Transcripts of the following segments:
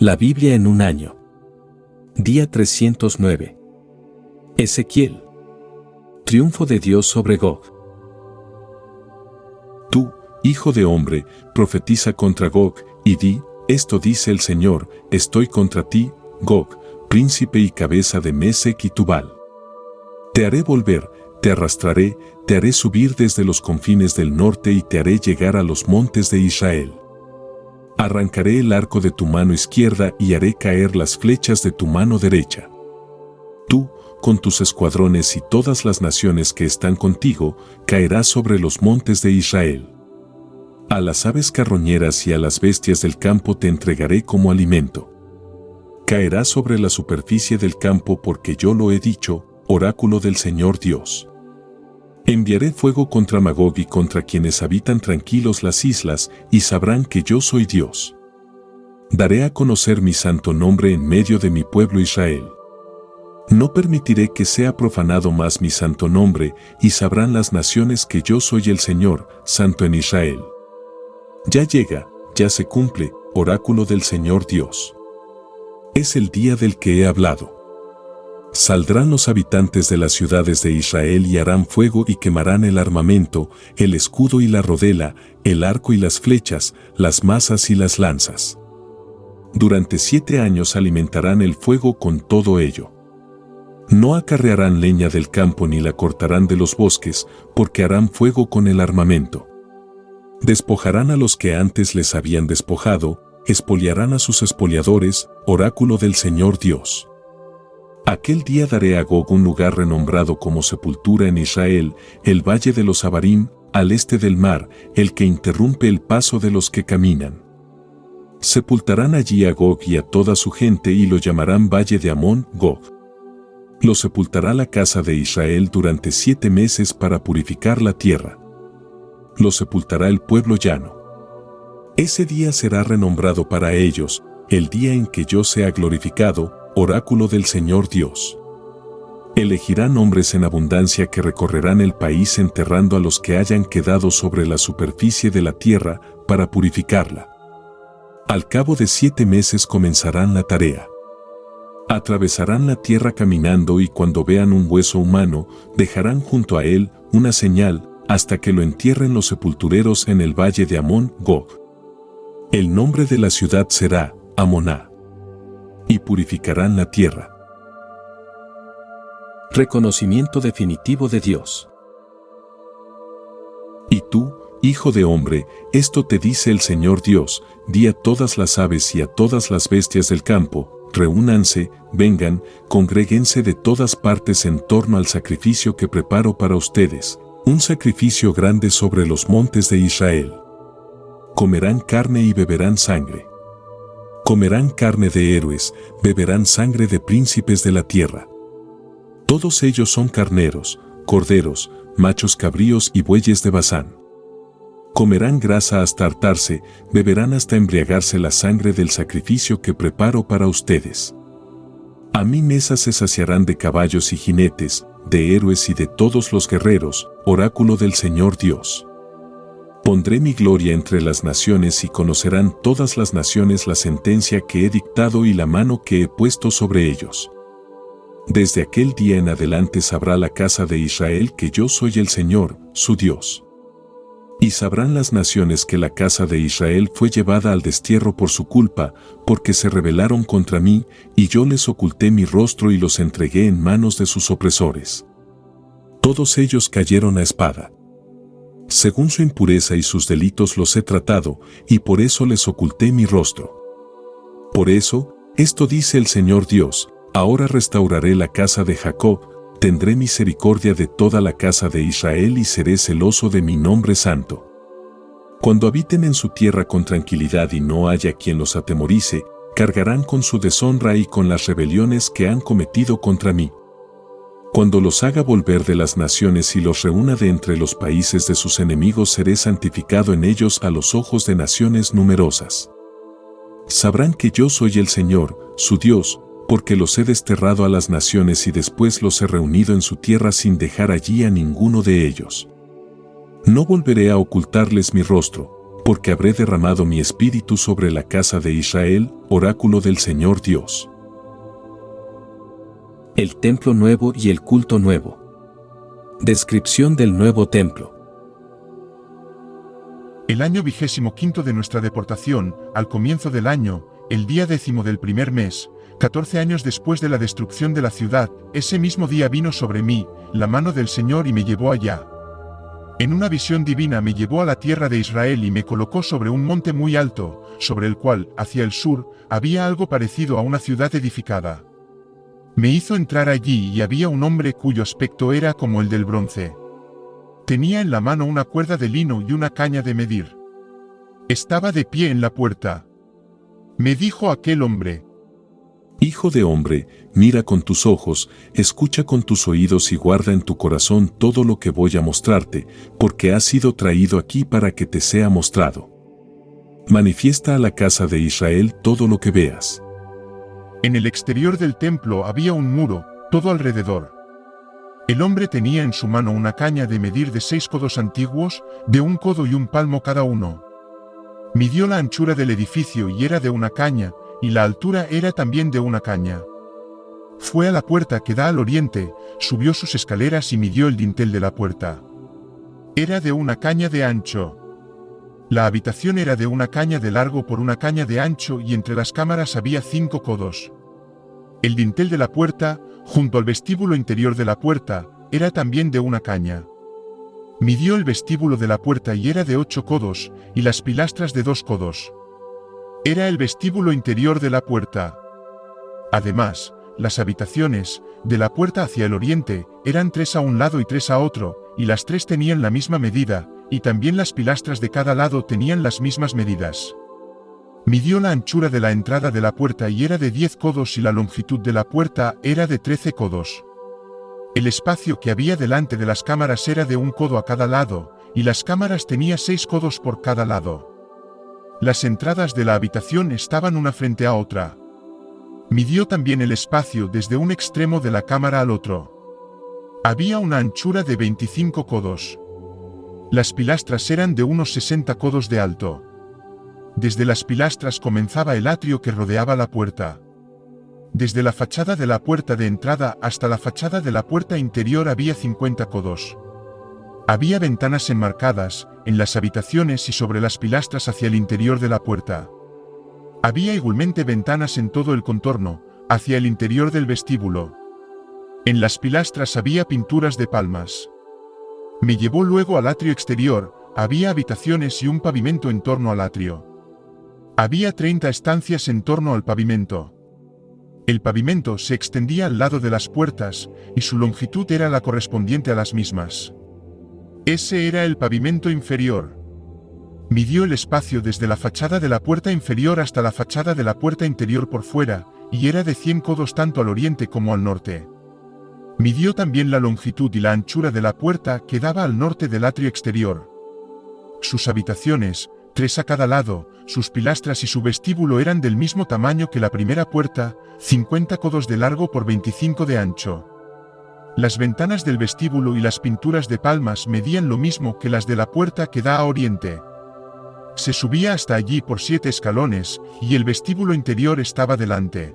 La Biblia en un año. Día 309. Ezequiel. Triunfo de Dios sobre Gog. Tú, hijo de hombre, profetiza contra Gog, y di: esto dice el Señor, estoy contra ti, Gog, príncipe y cabeza de Mesec y Tubal. Te haré volver, te arrastraré, te haré subir desde los confines del norte y te haré llegar a los montes de Israel. Arrancaré el arco de tu mano izquierda y haré caer las flechas de tu mano derecha. Tú, con tus escuadrones y todas las naciones que están contigo, caerás sobre los montes de Israel. A las aves carroñeras y a las bestias del campo te entregaré como alimento. Caerás sobre la superficie del campo porque yo lo he dicho, oráculo del Señor Dios. Enviaré fuego contra Magog y contra quienes habitan tranquilos las islas, y sabrán que yo soy Dios. Daré a conocer mi santo nombre en medio de mi pueblo Israel. No permitiré que sea profanado más mi santo nombre, y sabrán las naciones que yo soy el Señor, santo en Israel. Ya llega, ya se cumple, oráculo del Señor Dios. Es el día del que he hablado. Saldrán los habitantes de las ciudades de Israel y harán fuego y quemarán el armamento, el escudo y la rodela, el arco y las flechas, las mazas y las lanzas. Durante 7 años alimentarán el fuego con todo ello. No acarrearán leña del campo ni la cortarán de los bosques, porque harán fuego con el armamento. Despojarán a los que antes les habían despojado, expoliarán a sus expoliadores, oráculo del Señor Dios. Aquel día daré a Gog un lugar renombrado como sepultura en Israel, el valle de los Abarim, al este del mar, el que interrumpe el paso de los que caminan. Sepultarán allí a Gog y a toda su gente y lo llamarán valle de Amón, Gog. Lo sepultará la casa de Israel durante 7 meses para purificar la tierra. Lo sepultará el pueblo llano. Ese día será renombrado para ellos, el día en que yo sea glorificado, oráculo del Señor Dios. Elegirán hombres en abundancia que recorrerán el país enterrando a los que hayan quedado sobre la superficie de la tierra para purificarla. Al cabo de 7 meses comenzarán la tarea. Atravesarán la tierra caminando y cuando vean un hueso humano, dejarán junto a él una señal hasta que lo entierren los sepultureros en el valle de Amón, Gog. El nombre de la ciudad será Amoná. Y purificarán la tierra. Reconocimiento definitivo de Dios. Y tú, hijo de hombre, esto te dice el Señor Dios: di a todas las aves y a todas las bestias del campo, reúnanse, vengan, congréguense de todas partes en torno al sacrificio que preparo para ustedes, un sacrificio grande sobre los montes de Israel. Comerán carne y beberán sangre. Comerán carne de héroes, beberán sangre de príncipes de la tierra. Todos ellos son carneros, corderos, machos cabríos y bueyes de Basán. Comerán grasa hasta hartarse, beberán hasta embriagarse la sangre del sacrificio que preparo para ustedes. A mi mesa se saciarán de caballos y jinetes, de héroes y de todos los guerreros, oráculo del Señor Dios. Pondré mi gloria entre las naciones y conocerán todas las naciones la sentencia que he dictado y la mano que he puesto sobre ellos. Desde aquel día en adelante sabrá la casa de Israel que yo soy el Señor, su Dios. Y sabrán las naciones que la casa de Israel fue llevada al destierro por su culpa, porque se rebelaron contra mí, y yo les oculté mi rostro y los entregué en manos de sus opresores. Todos ellos cayeron a espada. Según su impureza y sus delitos los he tratado, y por eso les oculté mi rostro. Por eso, esto dice el Señor Dios: ahora restauraré la casa de Jacob, tendré misericordia de toda la casa de Israel y seré celoso de mi nombre santo. Cuando habiten en su tierra con tranquilidad y no haya quien los atemorice, cargarán con su deshonra y con las rebeliones que han cometido contra mí. Cuando los haga volver de las naciones y los reúna de entre los países de sus enemigos, seré santificado en ellos a los ojos de naciones numerosas. Sabrán que yo soy el Señor, su Dios, porque los he desterrado a las naciones y después los he reunido en su tierra sin dejar allí a ninguno de ellos. No volveré a ocultarles mi rostro, porque habré derramado mi espíritu sobre la casa de Israel, oráculo del Señor Dios. El templo nuevo y el culto nuevo. Descripción del nuevo templo. El año 25 de nuestra deportación, al comienzo del año, el día 10 del primer mes, 14 años después de la destrucción de la ciudad, ese mismo día vino sobre mí la mano del Señor y me llevó allá. En una visión divina me llevó a la tierra de Israel y me colocó sobre un monte muy alto, sobre el cual, hacia el sur, había algo parecido a una ciudad edificada. Me hizo entrar allí y había un hombre cuyo aspecto era como el del bronce. Tenía en la mano una cuerda de lino y una caña de medir. Estaba de pie en la puerta. Me dijo aquel hombre: Hijo de hombre, mira con tus ojos, escucha con tus oídos y guarda en tu corazón todo lo que voy a mostrarte, porque has sido traído aquí para que te sea mostrado. Manifiesta a la casa de Israel todo lo que veas. En el exterior del templo había un muro, todo alrededor. El hombre tenía en su mano una caña de medir de 6 codos antiguos, de 1 codo y 1 palmo cada uno. Midió la anchura del edificio y era de una caña, y la altura era también de una caña. Fue a la puerta que da al oriente, subió sus escaleras y midió el dintel de la puerta. Era de una caña de ancho. La habitación era de una caña de largo por una caña de ancho y entre las cámaras había 5 codos. El dintel de la puerta, junto al vestíbulo interior de la puerta, era también de una caña. Midió el vestíbulo de la puerta y era de 8 codos, y las pilastras de 2 codos. Era el vestíbulo interior de la puerta. Además, las habitaciones, de la puerta hacia el oriente, eran 3 a un lado y 3 a otro, y las 3 tenían la misma medida, y también las pilastras de cada lado tenían las mismas medidas. Midió la anchura de la entrada de la puerta y era de 10 codos y la longitud de la puerta era de 13 codos. El espacio que había delante de las cámaras era de 1 codo a cada lado, y las cámaras tenía 6 codos por cada lado. Las entradas de la habitación estaban una frente a otra. Midió también el espacio desde un extremo de la cámara al otro. Había una anchura de 25 codos. Las pilastras eran de unos 60 codos de alto. Desde las pilastras comenzaba el atrio que rodeaba la puerta. Desde la fachada de la puerta de entrada hasta la fachada de la puerta interior había 50 codos. Había ventanas enmarcadas, en las habitaciones y sobre las pilastras hacia el interior de la puerta. Había igualmente ventanas en todo el contorno, hacia el interior del vestíbulo. En las pilastras había pinturas de palmas. Me llevó luego al atrio exterior, había habitaciones y un pavimento en torno al atrio. Había 30 estancias en torno al pavimento. El pavimento se extendía al lado de las puertas, y su longitud era la correspondiente a las mismas. Ese era el pavimento inferior. Midió el espacio desde la fachada de la puerta inferior hasta la fachada de la puerta interior por fuera, y era de 100 codos tanto al oriente como al norte. Midió también la longitud y la anchura de la puerta que daba al norte del atrio exterior. Sus habitaciones, 3 a cada lado, sus pilastras y su vestíbulo eran del mismo tamaño que la primera puerta, 50 codos de largo por 25 de ancho. Las ventanas del vestíbulo y las pinturas de palmas medían lo mismo que las de la puerta que da a oriente. Se subía hasta allí por 7 escalones, y el vestíbulo interior estaba delante.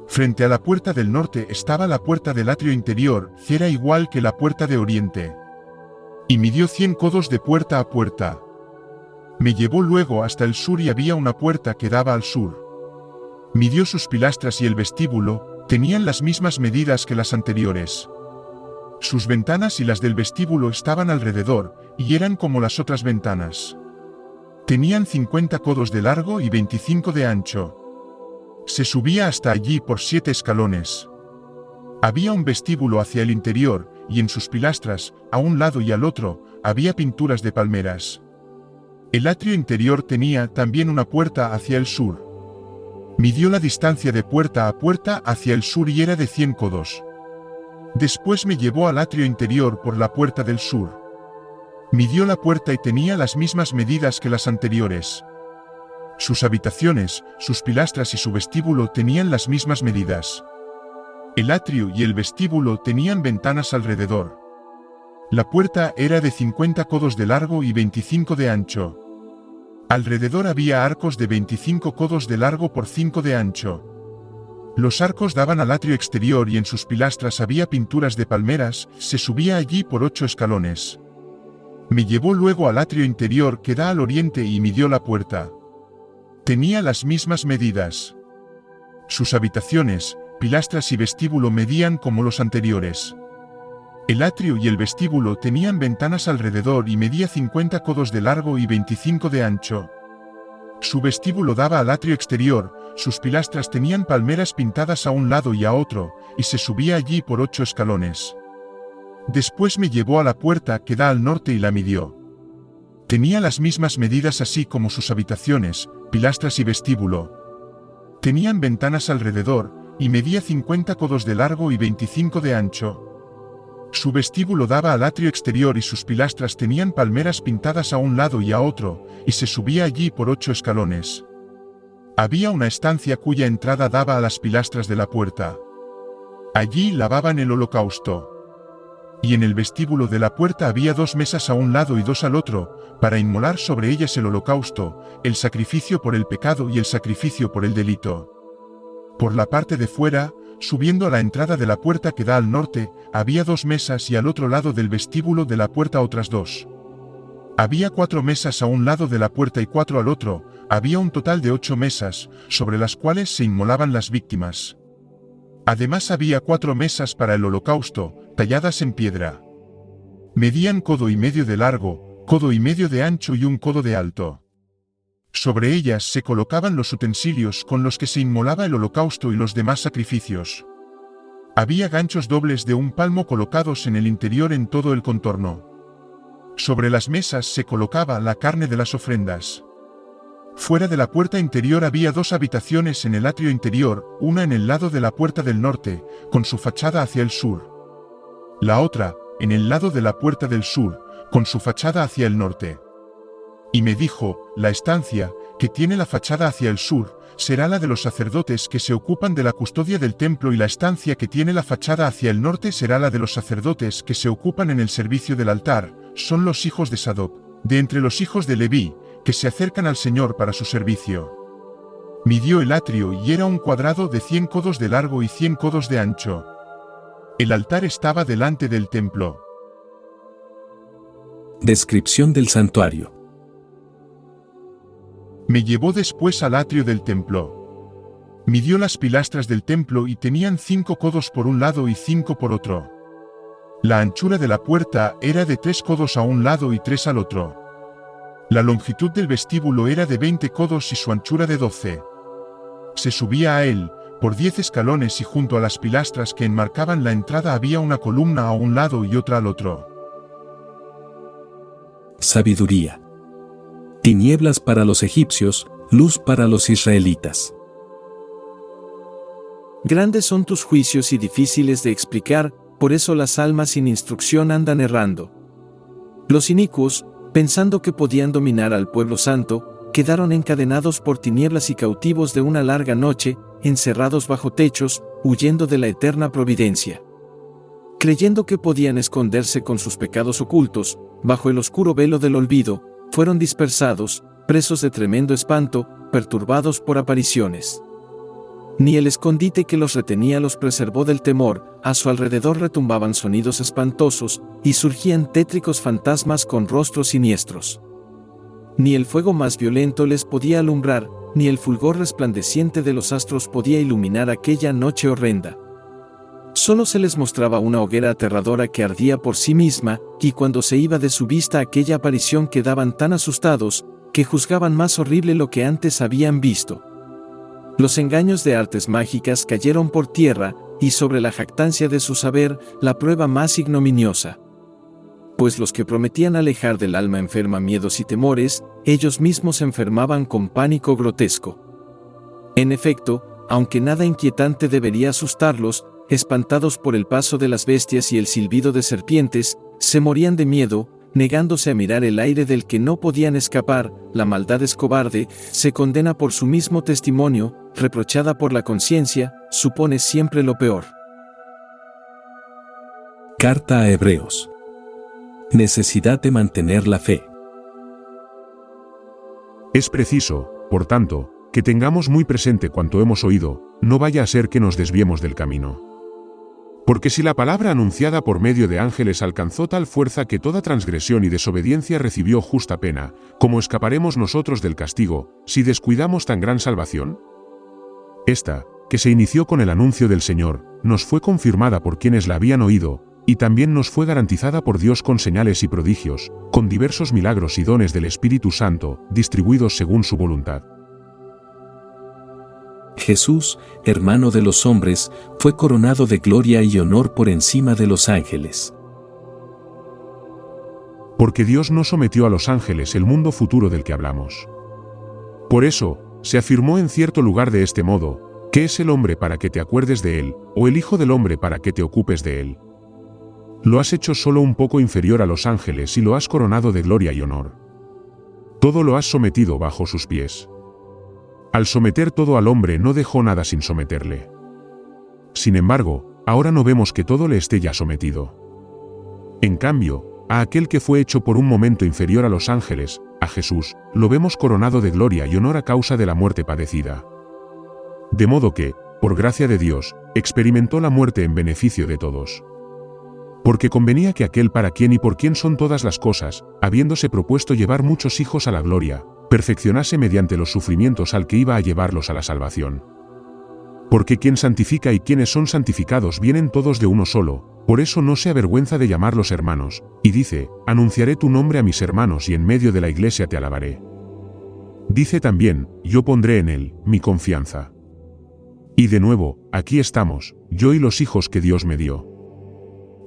Frente a la puerta del norte estaba la puerta del atrio interior, que era igual que la puerta de oriente. Y midió 100 codos de puerta a puerta. Me llevó luego hasta el sur y había una puerta que daba al sur. Midió sus pilastras y el vestíbulo, tenían las mismas medidas que las anteriores. Sus ventanas y las del vestíbulo estaban alrededor, y eran como las otras ventanas. Tenían 50 codos de largo y 25 de ancho. Se subía hasta allí por 7 escalones. Había un vestíbulo hacia el interior, y en sus pilastras, a un lado y al otro, había pinturas de palmeras. El atrio interior tenía también una puerta hacia el sur. Midió la distancia de puerta a puerta hacia el sur y era de 100 codos. Después me llevó al atrio interior por la puerta del sur. Midió la puerta y tenía las mismas medidas que las anteriores. Sus habitaciones, sus pilastras y su vestíbulo tenían las mismas medidas. El atrio y el vestíbulo tenían ventanas alrededor. La puerta era de 50 codos de largo y 25 de ancho. Alrededor había arcos de 25 codos de largo por 5 de ancho. Los arcos daban al atrio exterior y en sus pilastras había pinturas de palmeras, se subía allí por 8 escalones. Me llevó luego al atrio interior que da al oriente y midió la puerta. Tenía las mismas medidas. Sus habitaciones, pilastras y vestíbulo medían como los anteriores. El atrio y el vestíbulo tenían ventanas alrededor y medía 50 codos de largo y 25 de ancho. Su vestíbulo daba al atrio exterior, sus pilastras tenían palmeras pintadas a un lado y a otro, y se subía allí por 8 escalones. Después me llevó a la puerta que da al norte y la midió. Tenía las mismas medidas así como sus habitaciones, pilastras y vestíbulo. Tenían ventanas alrededor, y medía 50 codos de largo y 25 de ancho. Su vestíbulo daba al atrio exterior y sus pilastras tenían palmeras pintadas a un lado y a otro, y se subía allí por 8 escalones. Había una estancia cuya entrada daba a las pilastras de la puerta. Allí lavaban el holocausto. Y en el vestíbulo de la puerta había 2 mesas a un lado y 2 al otro, para inmolar sobre ellas el holocausto, el sacrificio por el pecado y el sacrificio por el delito. Por la parte de fuera, subiendo a la entrada de la puerta que da al norte, había 2 mesas y al otro lado del vestíbulo de la puerta otras 2. Había 4 mesas a un lado de la puerta y 4 al otro, había un total de 8 mesas, sobre las cuales se inmolaban las víctimas. Además había 4 mesas para el holocausto, talladas en piedra. Medían codo y medio de largo, codo y medio de ancho y un codo de alto. Sobre ellas se colocaban los utensilios con los que se inmolaba el holocausto y los demás sacrificios. Había ganchos dobles de 1 palmo colocados en el interior en todo el contorno. Sobre las mesas se colocaba la carne de las ofrendas. Fuera de la puerta interior había 2 habitaciones en el atrio interior, una en el lado de la puerta del norte, con su fachada hacia el sur. La otra, en el lado de la puerta del sur, con su fachada hacia el norte. Y me dijo, la estancia, que tiene la fachada hacia el sur, será la de los sacerdotes que se ocupan de la custodia del templo y la estancia que tiene la fachada hacia el norte será la de los sacerdotes que se ocupan en el servicio del altar, son los hijos de Sadoc, de entre los hijos de Leví, que se acercan al Señor para su servicio. Midió el atrio y era un cuadrado de 100 codos de largo y 100 codos de ancho. El altar estaba delante del templo. Descripción del santuario. Me llevó después al atrio del templo. Midió las pilastras del templo y tenían 5 codos por un lado y 5 por otro. La anchura de la puerta era de 3 codos a un lado y 3 al otro. La longitud del vestíbulo era de 20 codos y su anchura de 12. Se subía a él, por 10 escalones y junto a las pilastras que enmarcaban la entrada había una columna a un lado y otra al otro. Sabiduría. Tinieblas para los egipcios, luz para los israelitas. Grandes son tus juicios y difíciles de explicar, por eso las almas sin instrucción andan errando. Los inicuos, pensando que podían dominar al pueblo santo, quedaron encadenados por tinieblas y cautivos de una larga noche, encerrados bajo techos, huyendo de la eterna providencia. Creyendo que podían esconderse con sus pecados ocultos, bajo el oscuro velo del olvido, fueron dispersados, presos de tremendo espanto, perturbados por apariciones. Ni el escondite que los retenía los preservó del temor, a su alrededor retumbaban sonidos espantosos, y surgían tétricos fantasmas con rostros siniestros. Ni el fuego más violento les podía alumbrar, ni el fulgor resplandeciente de los astros podía iluminar aquella noche horrenda. Solo se les mostraba una hoguera aterradora que ardía por sí misma, y cuando se iba de su vista aquella aparición quedaban tan asustados, que juzgaban más horrible lo que antes habían visto. Los engaños de artes mágicas cayeron por tierra, y sobre la jactancia de su saber, la prueba más ignominiosa. Pues los que prometían alejar del alma enferma miedos y temores, ellos mismos se enfermaban con pánico grotesco. En efecto, aunque nada inquietante debería asustarlos, espantados por el paso de las bestias y el silbido de serpientes, se morían de miedo, negándose a mirar el aire del que no podían escapar. La maldad es cobarde, se condena por su mismo testimonio, reprochada por la conciencia, supone siempre lo peor. Carta a Hebreos. Necesidad de mantener la fe. Es preciso, por tanto, que tengamos muy presente cuanto hemos oído, no vaya a ser que nos desviemos del camino. Porque si la palabra anunciada por medio de ángeles alcanzó tal fuerza que toda transgresión y desobediencia recibió justa pena, ¿cómo escaparemos nosotros del castigo, si descuidamos tan gran salvación? Esta, que se inició con el anuncio del Señor, nos fue confirmada por quienes la habían oído, y también nos fue garantizada por Dios con señales y prodigios, con diversos milagros y dones del Espíritu Santo, distribuidos según su voluntad. Jesús, hermano de los hombres, fue coronado de gloria y honor por encima de los ángeles. Porque Dios no sometió a los ángeles el mundo futuro del que hablamos. Por eso, se afirmó en cierto lugar de este modo, ¿qué es el hombre para que te acuerdes de él, o el hijo del hombre para que te ocupes de él? Lo has hecho solo un poco inferior a los ángeles y lo has coronado de gloria y honor. Todo lo has sometido bajo sus pies. Al someter todo al hombre no dejó nada sin someterle. Sin embargo, ahora no vemos que todo le esté ya sometido. En cambio, a aquel que fue hecho por un momento inferior a los ángeles, a Jesús, lo vemos coronado de gloria y honor a causa de la muerte padecida. De modo que, por gracia de Dios, experimentó la muerte en beneficio de todos. Porque convenía que aquel para quien y por quien son todas las cosas, habiéndose propuesto llevar muchos hijos a la gloria, perfeccionase mediante los sufrimientos al que iba a llevarlos a la salvación. Porque quien santifica y quienes son santificados vienen todos de uno solo, por eso no se avergüenza de llamarlos hermanos, y dice, anunciaré tu nombre a mis hermanos y en medio de la iglesia te alabaré. Dice también, yo pondré en él mi confianza. Y de nuevo, aquí estamos, yo y los hijos que Dios me dio.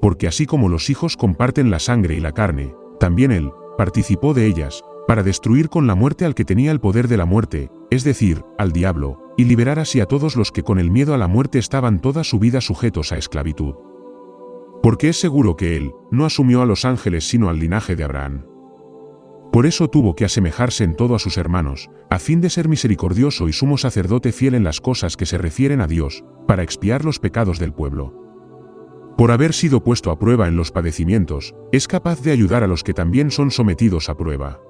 Porque así como los hijos comparten la sangre y la carne, también él participó de ellas, para destruir con la muerte al que tenía el poder de la muerte, es decir, al diablo, y liberar así a todos los que con el miedo a la muerte estaban toda su vida sujetos a esclavitud. Porque es seguro que él no asumió a los ángeles sino al linaje de Abraham. Por eso tuvo que asemejarse en todo a sus hermanos, a fin de ser misericordioso y sumo sacerdote fiel en las cosas que se refieren a Dios, para expiar los pecados del pueblo. Por haber sido puesto a prueba en los padecimientos, es capaz de ayudar a los que también son sometidos a prueba.